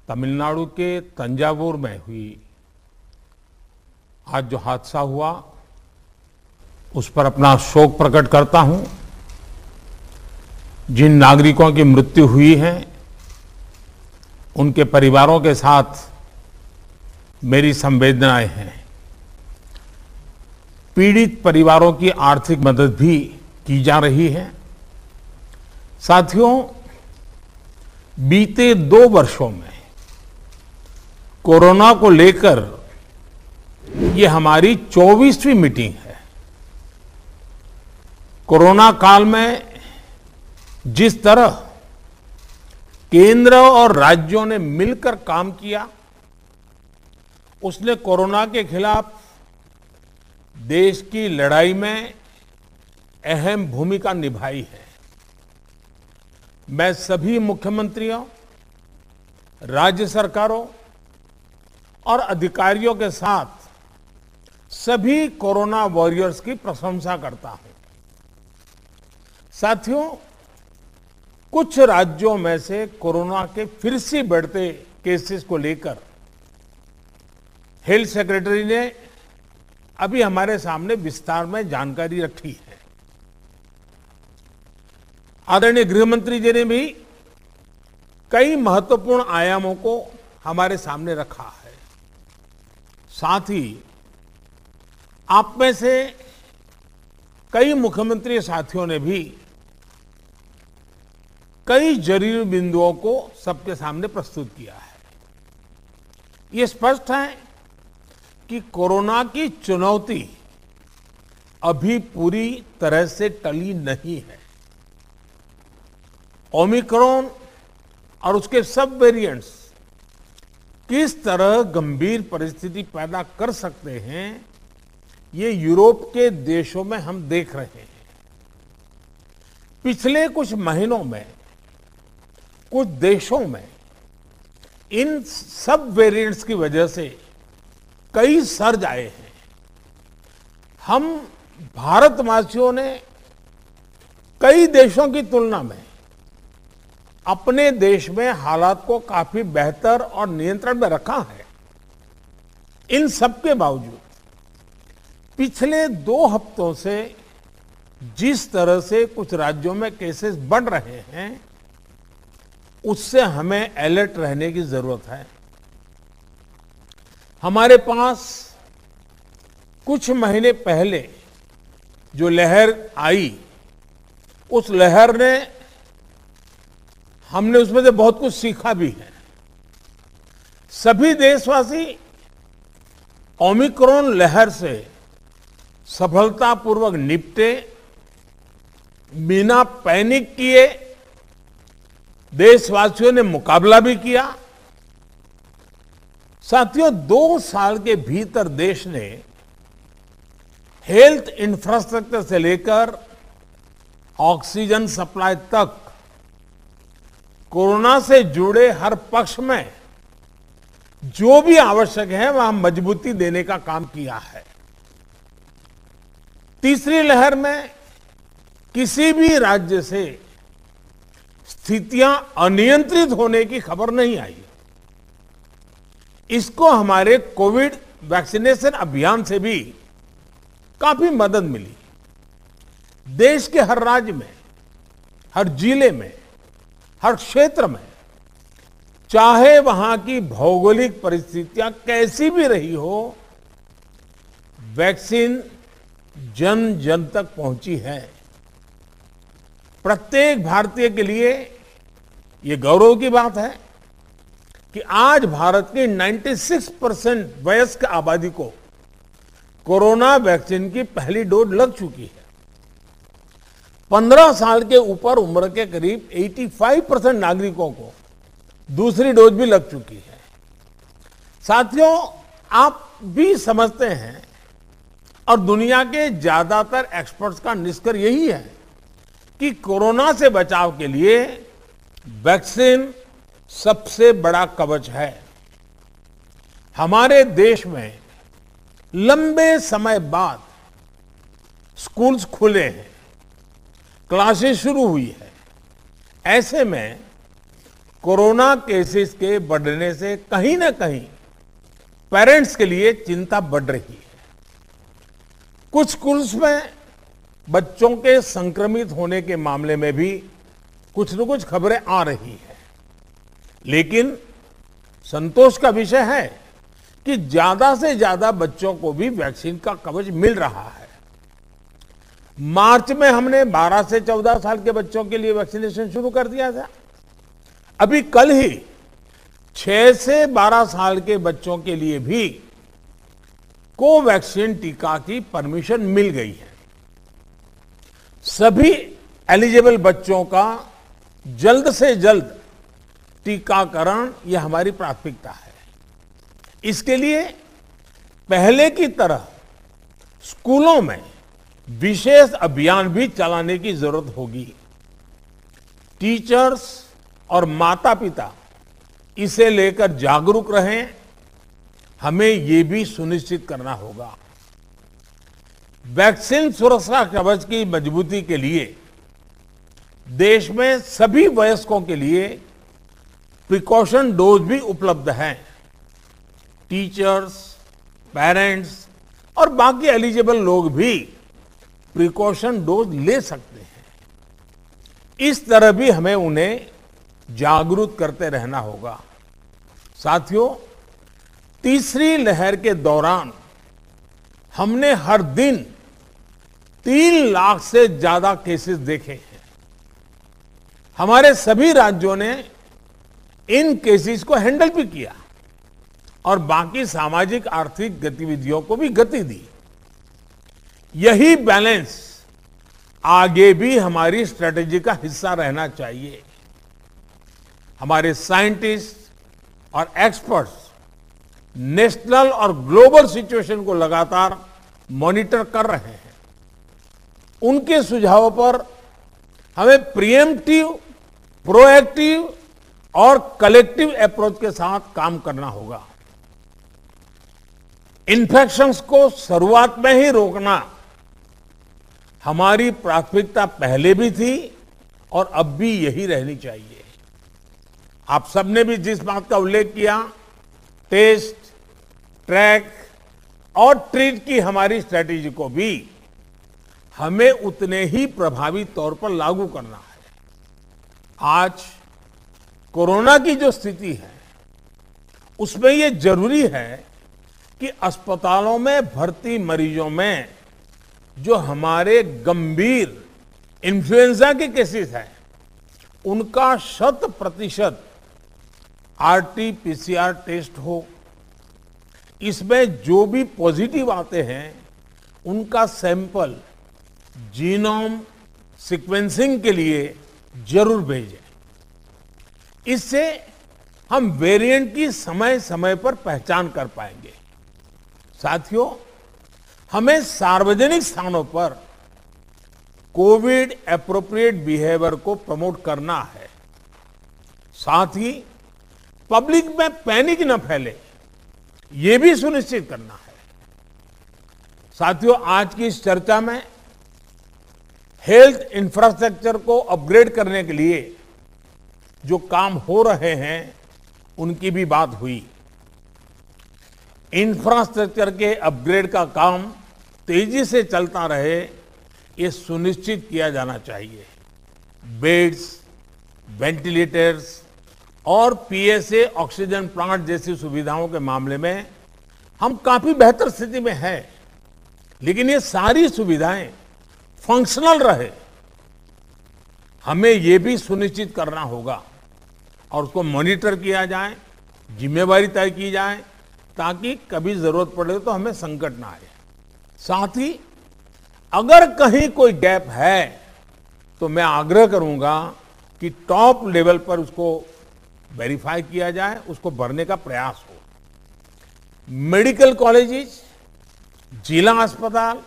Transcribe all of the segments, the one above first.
तमिलनाडु के तंजावुर में हुई आज जो हादसा हुआ उस पर अपना शोक प्रकट करता हूं। जिन नागरिकों की मृत्यु हुई है उनके परिवारों के साथ मेरी संवेदनाएं हैं। पीड़ित परिवारों की आर्थिक मदद भी की जा रही है। साथियों, बीते 2 वर्षों में कोरोना को लेकर ये हमारी 24वीं मीटिंग है। कोरोना काल में जिस तरह केंद्र और राज्यों ने मिलकर काम किया, उसने कोरोना के खिलाफ देश की लड़ाई में अहम भूमिका निभाई है। मैं सभी मुख्यमंत्रियों, राज्य सरकारों और अधिकारियों के साथ सभी कोरोना वॉरियर्स की प्रशंसा करता हूं। साथियों, कुछ राज्यों में से कोरोना के फिर से बढ़ते केसेस को लेकर हेल्थ सेक्रेटरी ने अभी हमारे सामने विस्तार में जानकारी रखी है। आदरणीय गृह मंत्री जी ने भी कई महत्वपूर्ण आयामों को हमारे सामने रखा है। साथ ही आप में से कई मुख्यमंत्री साथियों ने भी कई जरूरी बिंदुओं को सबके सामने प्रस्तुत किया है। ये स्पष्ट है कि कोरोना की चुनौती अभी पूरी तरह से टली नहीं है। ओमिक्रॉन और उसके सब वेरिएंट्स किस तरह गंभीर परिस्थिति पैदा कर सकते हैं, ये यूरोप के देशों में हम देख रहे हैं। पिछले कुछ महीनों में कुछ देशों में इन सब वेरिएंट्स की वजह से कई सर्ज आए हैं। हम भारतवासियों ने कई देशों की तुलना में अपने देश में हालात को काफी बेहतर और नियंत्रण में रखा है। इन सब के बावजूद पिछले 2 हफ्तों से जिस तरह से कुछ राज्यों में केसेस बढ़ रहे हैं, उससे हमें अलर्ट रहने की जरूरत है। हमारे पास कुछ महीने पहले जो लहर आई, उस लहर ने हमने उसमें से बहुत कुछ सीखा भी है। सभी देशवासी ओमिक्रॉन लहर से सफलतापूर्वक निपटे, बिना पैनिक किए देशवासियों ने मुकाबला भी किया। साथियों, 2 साल के भीतर देश ने हेल्थ इंफ्रास्ट्रक्चर से लेकर ऑक्सीजन सप्लाई तक कोरोना से जुड़े हर पक्ष में जो भी आवश्यक है वहां मजबूती देने का काम किया है। तीसरी लहर में किसी भी राज्य से स्थितियां अनियंत्रित होने की खबर नहीं आई। इसको हमारे कोविड वैक्सीनेशन अभियान से भी काफी मदद मिली। देश के हर राज्य में, हर जिले में, हर क्षेत्र में, चाहे वहां की भौगोलिक परिस्थितियां कैसी भी रही हो, वैक्सीन जन जन तक पहुंची है। प्रत्येक भारतीय के लिए ये गौरव की बात है कि आज भारत की 96% वयस्क आबादी को कोरोना वैक्सीन की पहली डोज लग चुकी है। 15 साल के ऊपर उम्र के करीब 85% नागरिकों को दूसरी डोज भी लग चुकी है। साथियों, आप भी समझते हैं और दुनिया के ज्यादातर एक्सपर्ट्स का निष्कर्ष यही है कि कोरोना से बचाव के लिए वैक्सीन सबसे बड़ा कवच है। हमारे देश में लंबे समय बाद स्कूल्स खुले हैं, क्लासेस शुरू हुई है। ऐसे में कोरोना केसेस के बढ़ने से कहीं ना कहीं पेरेंट्स के लिए चिंता बढ़ रही है। कुछ स्कूल्स में बच्चों के संक्रमित होने के मामले में भी कुछ न कुछ खबरें आ रही है, लेकिन संतोष का विषय है कि ज्यादा से ज्यादा बच्चों को भी वैक्सीन का कवच मिल रहा है। मार्च में हमने 12 से 14 साल के बच्चों के लिए वैक्सीनेशन शुरू कर दिया था। अभी कल ही 6 से 12 साल के बच्चों के लिए भी कोवैक्सीन टीका की परमिशन मिल गई है। सभी एलिजिबल बच्चों का जल्द से जल्द टीकाकरण यह हमारी प्राथमिकता है। इसके लिए पहले की तरह स्कूलों में विशेष अभियान भी चलाने की जरूरत होगी। टीचर्स और माता पिता इसे लेकर जागरूक रहें। हमें ये भी सुनिश्चित करना होगा। वैक्सीन सुरक्षा कवच की मजबूती के लिए देश में सभी वयस्कों के लिए प्रिकॉशन डोज भी उपलब्ध हैं। टीचर्स, पेरेंट्स और बाकी एलिजिबल लोग भी प्रिकॉशन डोज ले सकते हैं। इस तरह भी हमें उन्हें जागरूक करते रहना होगा। साथियों, तीसरी लहर के दौरान हमने हर दिन 3 लाख से ज्यादा केसेस देखे हैं। हमारे सभी राज्यों ने इन केसेस को हैंडल भी किया और बाकी सामाजिक आर्थिक गतिविधियों को भी गति दी। यही बैलेंस आगे भी हमारी स्ट्रेटेजी का हिस्सा रहना चाहिए। हमारे साइंटिस्ट और एक्सपर्ट्स नेशनल और ग्लोबल सिचुएशन को लगातार मॉनिटर कर रहे हैं। उनके सुझावों पर हमें प्रिएम्प्टिव, प्रोएक्टिव और कलेक्टिव अप्रोच के साथ काम करना होगा। इन्फेक्शंस को शुरुआत में ही रोकना हमारी प्राथमिकता पहले भी थी और अब भी यही रहनी चाहिए। आप सबने भी जिस बात का उल्लेख किया, टेस्ट, ट्रैक और ट्रीट की हमारी स्ट्रेटेजी को भी हमें उतने ही प्रभावी तौर पर लागू करना है। आज कोरोना की जो स्थिति है उसमें यह जरूरी है कि अस्पतालों में भर्ती मरीजों में जो हमारे गंभीर इन्फ्लुएंजा के केसेस हैं उनका 100% RT-PCR टेस्ट हो। इसमें जो भी पॉजिटिव आते हैं उनका सैंपल जीनोम सीक्वेंसिंग के लिए जरूर भेजें। इससे हम वेरिएंट की समय समय पर पहचान कर पाएंगे। साथियों, हमें सार्वजनिक स्थानों पर कोविड एप्रोप्रिएट बिहेवियर को प्रमोट करना है। साथ ही पब्लिक में पैनिक न फैले, ये भी सुनिश्चित करना है। साथियों, आज की इस चर्चा में हेल्थ इंफ्रास्ट्रक्चर को अपग्रेड करने के लिए जो काम हो रहे हैं उनकी भी बात हुई। इंफ्रास्ट्रक्चर के अपग्रेड का काम तेजी से चलता रहे, ये सुनिश्चित किया जाना चाहिए। बेड्स, वेंटिलेटर्स और पीएसए ऑक्सीजन प्लांट जैसी सुविधाओं के मामले में हम काफी बेहतर स्थिति में हैं, लेकिन ये सारी सुविधाएं फंक्शनल रहे, हमें ये भी सुनिश्चित करना होगा और उसको मॉनिटर किया जाए, जिम्मेवारी तय की जाए, ताकि कभी जरूरत पड़े तो हमें संकट ना आए। साथ ही अगर कहीं कोई गैप है तो मैं आग्रह करूंगा कि टॉप लेवल पर उसको वेरीफाई किया जाए, उसको भरने का प्रयास हो। मेडिकल कॉलेजेस, जिला अस्पताल,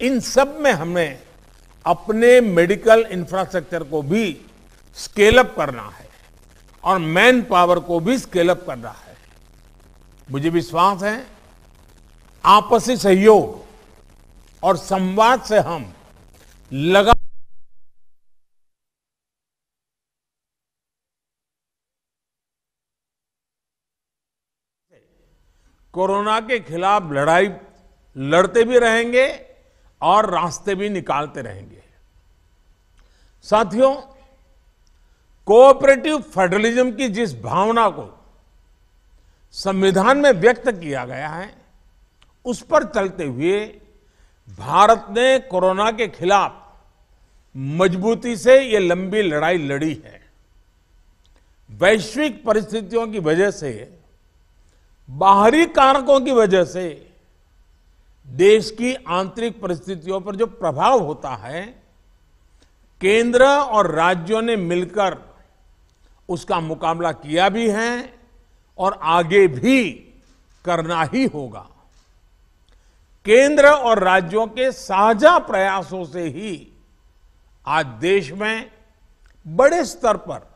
इन सब में हमें अपने मेडिकल इंफ्रास्ट्रक्चर को भी स्केल अप करना है और मैन पावर को भी स्केल अप करना है। मुझे विश्वास है आपसी सहयोग और संवाद से हम लगातार कोरोना के खिलाफ लड़ाई लड़ते भी रहेंगे और रास्ते भी निकालते रहेंगे। साथियों, कोऑपरेटिव फेडरलिज्म की जिस भावना को संविधान में व्यक्त किया गया है, उस पर चलते हुए भारत ने कोरोना के खिलाफ मजबूती से ये लंबी लड़ाई लड़ी है। वैश्विक परिस्थितियों की वजह से, बाहरी कारकों की वजह से देश की आंतरिक परिस्थितियों पर जो प्रभाव होता है, केंद्र और राज्यों ने मिलकर उसका मुकाबला किया भी है और आगे भी करना ही होगा। केंद्र और राज्यों के साझा प्रयासों से ही आज देश में बड़े स्तर पर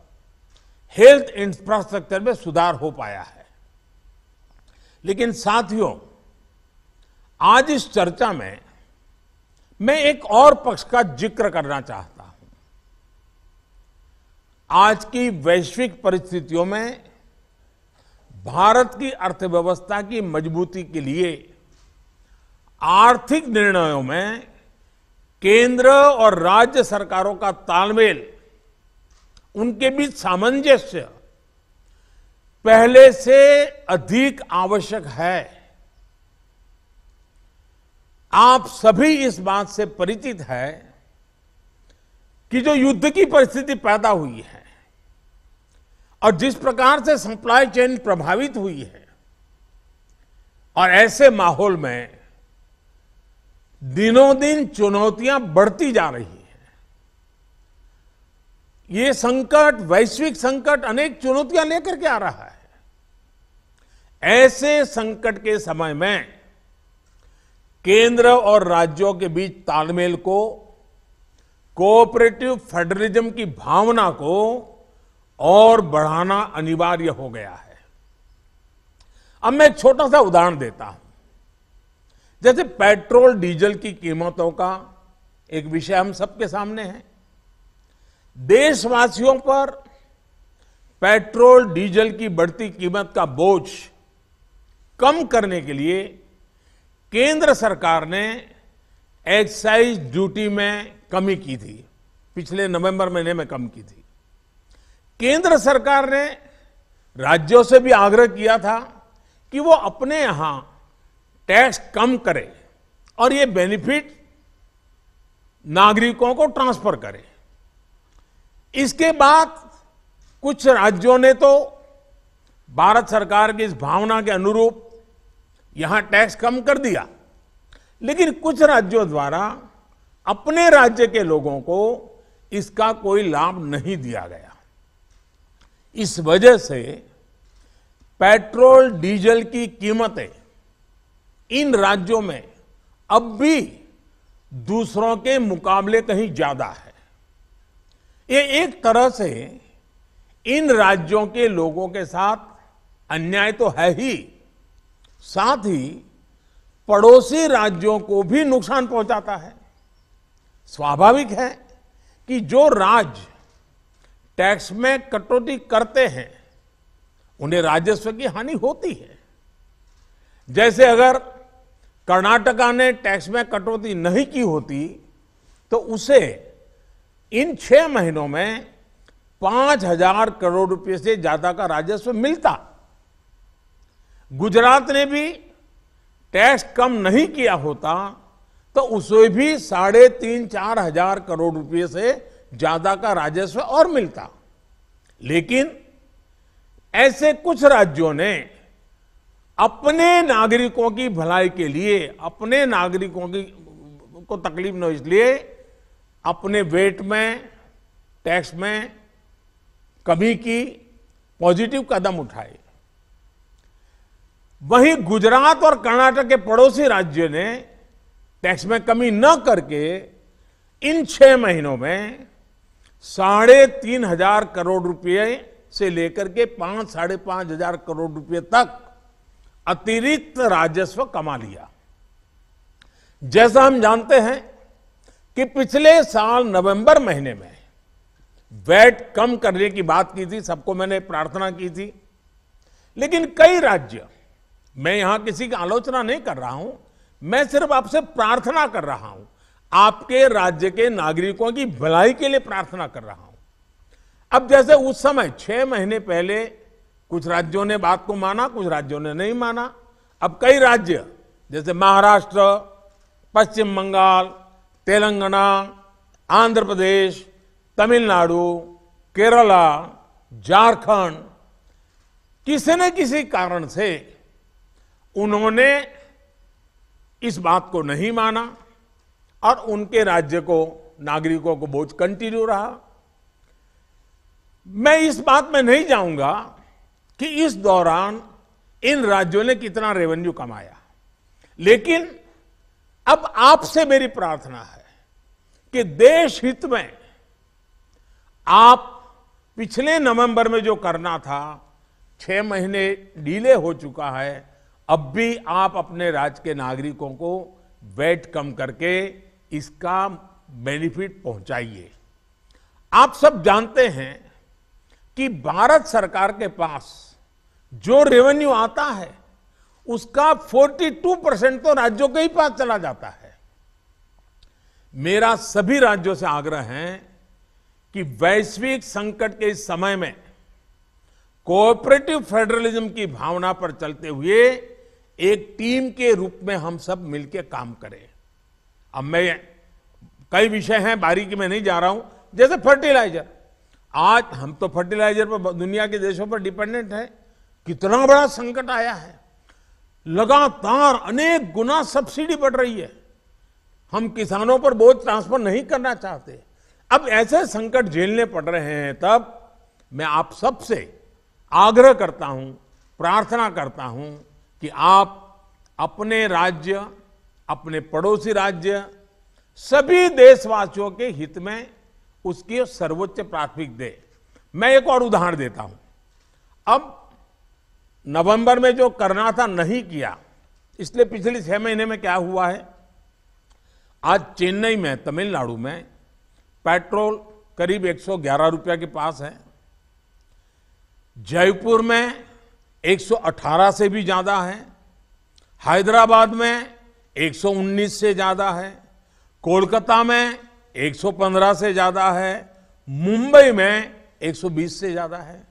हेल्थ इंफ्रास्ट्रक्चर में सुधार हो पाया है। लेकिन साथियों, आज इस चर्चा में मैं एक और पक्ष का जिक्र करना चाहता हूं। आज की वैश्विक परिस्थितियों में भारत की अर्थव्यवस्था की मजबूती के लिए आर्थिक निर्णयों में केंद्र और राज्य सरकारों का तालमेल, उनके बीच सामंजस्य पहले से अधिक आवश्यक है। आप सभी इस बात से परिचित है कि जो युद्ध की परिस्थिति पैदा हुई है और जिस प्रकार से सप्लाई चेन प्रभावित हुई है, और ऐसे माहौल में दिनों दिन चुनौतियां बढ़ती जा रही हैं। ये संकट, वैश्विक संकट, अनेक चुनौतियां लेकर के आ रहा है। ऐसे संकट के समय में केंद्र और राज्यों के बीच तालमेल को, कोऑपरेटिव फेडरलिज्म की भावना को और बढ़ाना अनिवार्य हो गया है। अब मैं एक छोटा सा उदाहरण देता हूं। जैसे पेट्रोल डीजल की कीमतों का एक विषय हम सबके सामने है। देशवासियों पर पेट्रोल डीजल की बढ़ती कीमत का बोझ कम करने के लिए केंद्र सरकार ने एक्साइज ड्यूटी में कमी की थी। पिछले नवंबर महीने में कम की थी। केंद्र सरकार ने राज्यों से भी आग्रह किया था कि वो अपने यहां टैक्स कम करे और ये बेनिफिट नागरिकों को ट्रांसफर करे। इसके बाद कुछ राज्यों ने तो भारत सरकार की इस भावना के अनुरूप यहां टैक्स कम कर दिया, लेकिन कुछ राज्यों द्वारा अपने राज्य के लोगों को इसका कोई लाभ नहीं दिया गया। इस वजह से पेट्रोल डीजल की कीमतें इन राज्यों में अब भी दूसरों के मुकाबले कहीं ज्यादा है। ये एक तरह से इन राज्यों के लोगों के साथ अन्याय तो है ही, साथ ही पड़ोसी राज्यों को भी नुकसान पहुंचाता है। स्वाभाविक है कि जो राज्य टैक्स में कटौती करते हैं उन्हें राजस्व की हानि होती है। जैसे अगर कर्नाटका ने टैक्स में कटौती नहीं की होती तो उसे इन 6 महीनों में 5,000 करोड़ रुपए से ज्यादा का राजस्व मिलता। गुजरात ने भी टैक्स कम नहीं किया होता तो उसे भी 3,500-4 हजार करोड़ रुपए से ज्यादा का राजस्व और मिलता। लेकिन ऐसे कुछ राज्यों ने अपने नागरिकों की भलाई के लिए, अपने नागरिकों को तकलीफ न हो इसलिए अपने वेट में, टैक्स में कमी की पॉजिटिव कदम उठाए। वहीं गुजरात और कर्नाटक के पड़ोसी राज्य ने टैक्स में कमी न करके इन 6 महीनों में 3,500 करोड़ रुपए से लेकर के 5-5.5 हजार करोड़ रुपए तक अतिरिक्त राजस्व कमा लिया। जैसा हम जानते हैं कि पिछले साल नवंबर महीने में वैट कम करने की बात की थी, सबको मैंने प्रार्थना की थी, लेकिन कई राज्य मैं यहां किसी की आलोचना नहीं कर रहा हूं, मैं सिर्फ आपसे प्रार्थना कर रहा हूं, आपके राज्य के नागरिकों की भलाई के लिए प्रार्थना कर रहा हूं। अब जैसे उस समय 6 महीने पहले कुछ राज्यों ने बात को माना, कुछ राज्यों ने नहीं माना। अब कई राज्य जैसे महाराष्ट्र, पश्चिम बंगाल, तेलंगाना, आंध्र प्रदेश, तमिलनाडु, केरला, झारखंड, किसी न किसी कारण से उन्होंने इस बात को नहीं माना और उनके राज्य को, नागरिकों को बोझ कंटिन्यू रहा। मैं इस बात में नहीं जाऊंगा कि इस दौरान इन राज्यों ने कितना रेवेन्यू कमाया, लेकिन अब आपसे मेरी प्रार्थना है कि देश हित में आप पिछले नवंबर में जो करना था, 6 महीने डिले हो चुका है, अब भी आप अपने राज्य के नागरिकों को वैट कम करके इसका बेनिफिट पहुंचाइए। आप सब जानते हैं कि भारत सरकार के पास जो रेवेन्यू आता है उसका 42% तो राज्यों के ही पास चला जाता है। मेरा सभी राज्यों से आग्रह है कि वैश्विक संकट के इस समय में कोऑपरेटिव फेडरलिज्म की भावना पर चलते हुए एक टीम के रूप में हम सब मिलकर काम करें। अब मैं कई विषय हैं, बारीकी में नहीं जा रहा हूं, जैसे फर्टिलाइजर। आज हम तो फर्टिलाइजर पर दुनिया के देशों पर डिपेंडेंट है। कितना बड़ा संकट आया है, लगातार अनेक गुना सब्सिडी बढ़ रही है। हम किसानों पर बोझ ट्रांसफर नहीं करना चाहते। अब ऐसे संकट झेलने पड़ रहे हैं, तब मैं आप सबसे आग्रह करता हूं, प्रार्थना करता हूं कि आप अपने राज्य, अपने पड़ोसी राज्य, सभी देशवासियों के हित में उसकी सर्वोच्च प्राथमिकता दे। मैं एक और उदाहरण देता हूं। अब नवंबर में जो करना था नहीं किया, इसलिए पिछले 6 महीने में क्या हुआ है, आज चेन्नई में, तमिलनाडु में पेट्रोल करीब 111 रुपया के पास है। जयपुर में 118 से भी ज्यादा है। हैदराबाद में 119 से ज्यादा है। कोलकाता में 115 से ज्यादा है। मुंबई में 120 से ज्यादा है।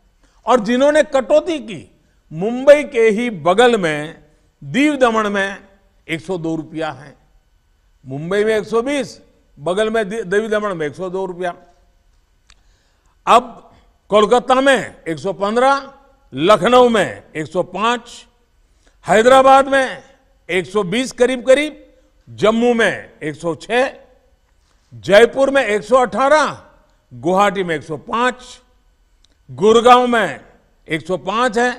और जिन्होंने कटौती की, मुंबई के ही बगल में दीव दमन में 102 रुपया है। मुंबई में 120, बगल में दीव दमन में 102 रुपया। अब कोलकाता में 115, लखनऊ में 105, हैदराबाद में 120 करीब करीब, जम्मू में 106, जयपुर में 118, गुवाहाटी में 105, गुड़गांव में 105 है।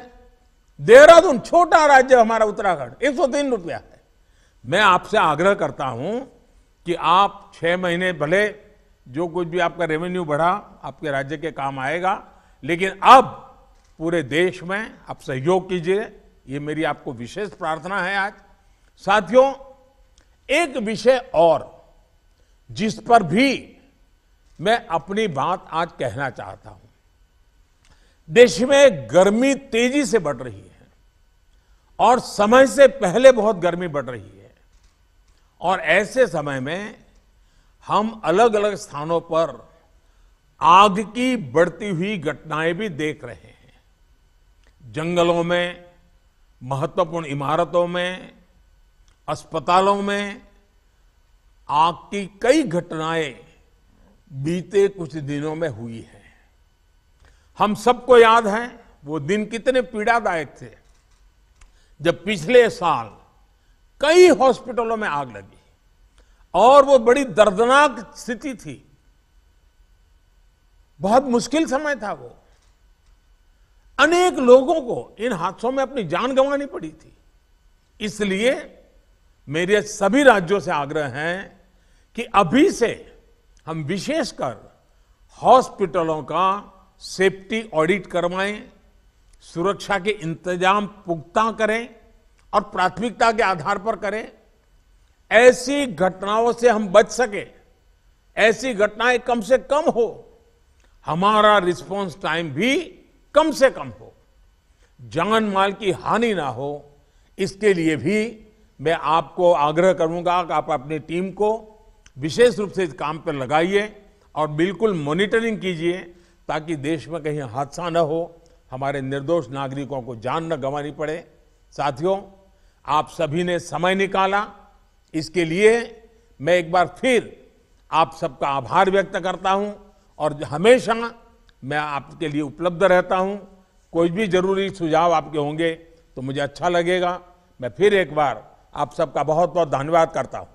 देहरादून, छोटा राज्य हमारा उत्तराखंड, 103 रुपया है। मैं आपसे आग्रह करता हूं कि आप 6 महीने, भले जो कुछ भी आपका रेवेन्यू बढ़ा आपके राज्य के काम आएगा, लेकिन अब पूरे देश में आप सहयोग कीजिए। ये मेरी आपको विशेष प्रार्थना है आज। साथियों, एक विषय और जिस पर भी मैं अपनी बात आज कहना चाहता हूं। देश में गर्मी तेजी से बढ़ रही है और समय से पहले बहुत गर्मी बढ़ रही है, और ऐसे समय में हम अलग अलग स्थानों पर आग की बढ़ती हुई घटनाएं भी देख रहे हैं। जंगलों में, महत्वपूर्ण इमारतों में, अस्पतालों में आग की कई घटनाएं बीते कुछ दिनों में हुई है। हम सबको याद है वो दिन कितने पीड़ादायक थे जब पिछले साल कई हॉस्पिटलों में आग लगी, और वो बड़ी दर्दनाक स्थिति थी। बहुत मुश्किल समय था वो। अनेक लोगों को इन हादसों में अपनी जान गंवानी पड़ी थी। इसलिए मेरे सभी राज्यों से आग्रह है कि अभी से हम विशेषकर हॉस्पिटलों का सेफ्टी ऑडिट करवाएं, सुरक्षा के इंतजाम पुख्ता करें और प्राथमिकता के आधार पर करें। ऐसी घटनाओं से हम बच सके, ऐसी घटनाएं कम से कम हो, हमारा रिस्पांस टाइम भी कम से कम हो, जान माल की हानि ना हो, इसके लिए भी मैं आपको आग्रह करूंगा कि आप अपनी टीम को विशेष रूप से इस काम पर लगाइए और बिल्कुल मॉनिटरिंग कीजिए ताकि देश में कहीं हादसा न हो, हमारे निर्दोष नागरिकों को जान न गंवानी पड़े। साथियों, आप सभी ने समय निकाला, इसके लिए मैं एक बार फिर आप सबका आभार व्यक्त करता हूं और हमेशा मैं आपके लिए उपलब्ध रहता हूं। कोई भी जरूरी सुझाव आपके होंगे तो मुझे अच्छा लगेगा। मैं फिर एक बार आप सबका बहुत बहुत धन्यवाद करता हूं।